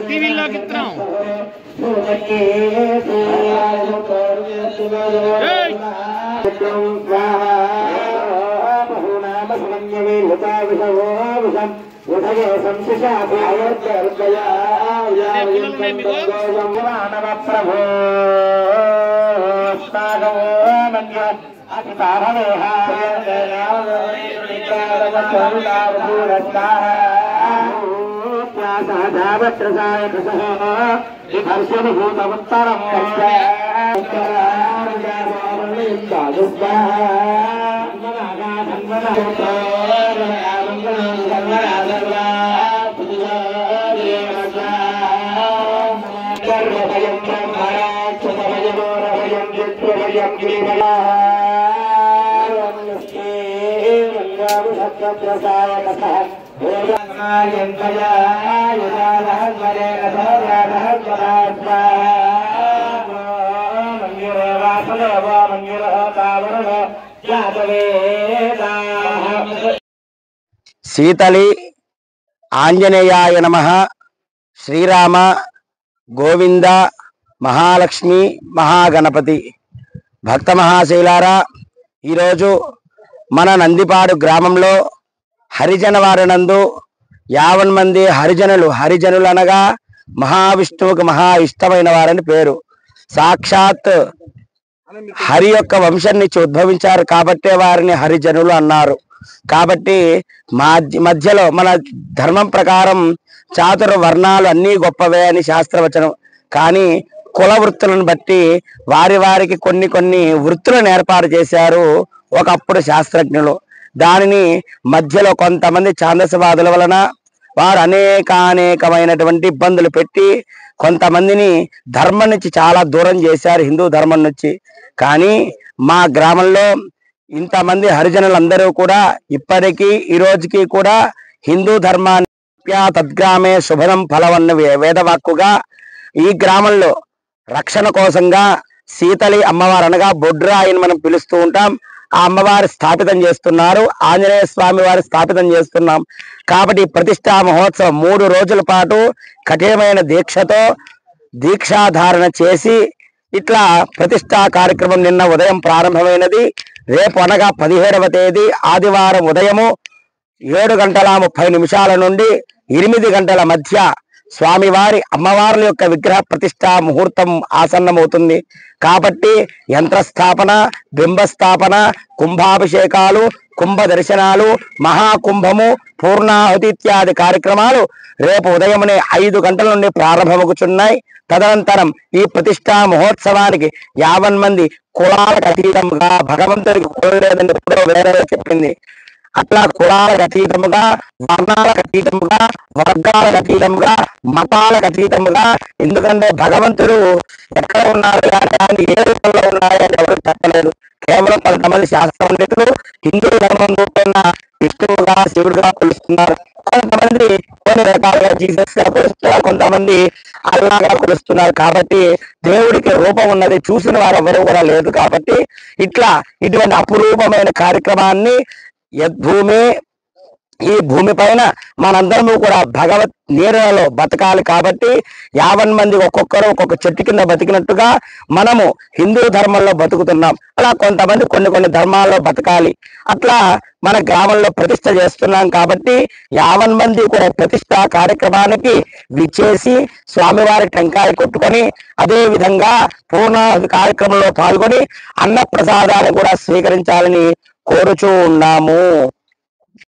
టీవీలోకి ఇస్తున్నాం శీతలి ఆంజనేయాయ నమః. శ్రీరామ గోవింద మహాలక్ష్మి మహాగణపతి. భక్త మహాశైలారా, ఈరోజు మన నందిపాడు గ్రామంలో హరిజన వారినందు 50 మంది హరిజనులు అనగా మహావిష్ణువుకు మహా ఇష్టమైన వారని పేరు. సాక్షాత్ హరి యొక్క వంశం నుంచి ఉద్భవించారు కాబట్టే వారిని హరిజనులు అన్నారు. కాబట్టి మధ్యలో మన ధర్మం ప్రకారం చాతుర్ వర్ణాలు అన్నీ గొప్పవే అని శాస్త్రవచనం. కానీ కుల వృత్తులను బట్టి వారికి కొన్ని వృత్తులను ఏర్పాటు చేశారు ఒకప్పుడు శాస్త్రజ్ఞులు. దానిని మధ్యలో కొంతమంది ఛాందసవాదుల వలన వారు అనేకమైనటువంటి ఇబ్బందులు పెట్టి కొంతమందిని ధర్మం నుంచి చాలా దూరం చేశారు, హిందూ ధర్మం నుంచి. కానీ మా గ్రామంలో ఇంతమంది హరిజనులందరూ కూడా ఇప్పటికీ ఈ రోజుకి కూడా హిందూ ధర్మాన్ని తద్గ్రామే శుభదం ఫలవన్న వేదవాక్కుగా ఈ గ్రామంలో రక్షణ కోసంగా శీతలి అమ్మవారు అనగా బొడ్రాయిని మనం పిలుస్తూ ఉంటాం. ఆ అమ్మవారి స్థాపితం చేస్తున్నారు, ఆంజనేయ స్వామి వారి స్థాపితం చేస్తున్నాం. కాబట్టి ప్రతిష్టా మహోత్సవం 3 రోజుల పాటు కఠినమైన దీక్షతో దీక్షాధారణ చేసి ఇట్లా ప్రతిష్టా కార్యక్రమం నిన్న ఉదయం ప్రారంభమైనది. రేపు అనగా 17వ తేదీ ఆదివారం ఉదయము 7:30 నుండి 8 గంటల మధ్య స్వామివారి అమ్మవార్ల యొక్క విగ్రహ ప్రతిష్టా ముహూర్తం ఆసన్నమవుతుంది. కాబట్టి యంత్రస్థాపన, బింబస్థాపన, కుంభాభిషేకాలు, కుంభ దర్శనాలు, మహాకుంభము, పూర్ణాహుతి ఇత్యాది కార్యక్రమాలు రేపు ఉదయమునే 5 గంటల నుండి ప్రారంభమవుతున్నాయి. తదనంతరం ఈ ప్రతిష్టా మహోత్సవానికి 50 మంది కులాలకు అతీతంగా, భగవంతుడికి కులం లేదని ఎప్పుడో వేరే చెప్పింది, అట్లా కులాలకు అతీతముగా, వర్ణాలకు అతీతముగా, వర్గాలకు అతీతముగా, మతాలకు అతీతముగా. ఎందుకంటే భగవంతుడు ఎక్కడ ఉన్నారు కానీ ఏ రూపంలో ఉన్నాయని ఎవరు చెప్పలేదు. కేవలం కొంతమంది శాస్త్ర పండితులు హిందూ ధర్మం రూపంలో విష్ణువుగా, శివుడుగా కొలుస్తున్నారు. కొంతమంది కొన్ని రకాలుగా జీసస్ గా కొలుస్తున్నారు, కొంతమంది అల్లాగా కొలుస్తున్నారు. కాబట్టి దేవుడికి రూపం ఉన్నది, చూసిన వారు ఎవరు కూడా లేదు. కాబట్టి ఇటువంటి అపురూపమైన కార్యక్రమాన్ని యద్భూమి, ఈ భూమి పైన మనందరము కూడా భగవత్ నీడలో బతకాలి. కాబట్టి 50 మంది ఒక్కొక్కరు ఒక్కొక్క చెట్టు కింద బతికినట్టుగా మనము హిందూ ధర్మంలో బతుకుతున్నాం. అలా కొంతమంది కొన్ని ధర్మాల్లో బతకాలి. అట్లా మన గ్రామంలో ప్రతిష్ట చేస్తున్నాం. కాబట్టి 50 మంది కూడా ప్రతిష్ట కార్యక్రమానికి విచ్చేసి స్వామివారి టెంకాయ కొట్టుకొని అదే విధంగా పూర్ణాహుతి కార్యక్రమంలో పాల్గొని అన్న ప్రసాదాన్ని కూడా స్వీకరించాలని కోరుచూ ఉన్నాము.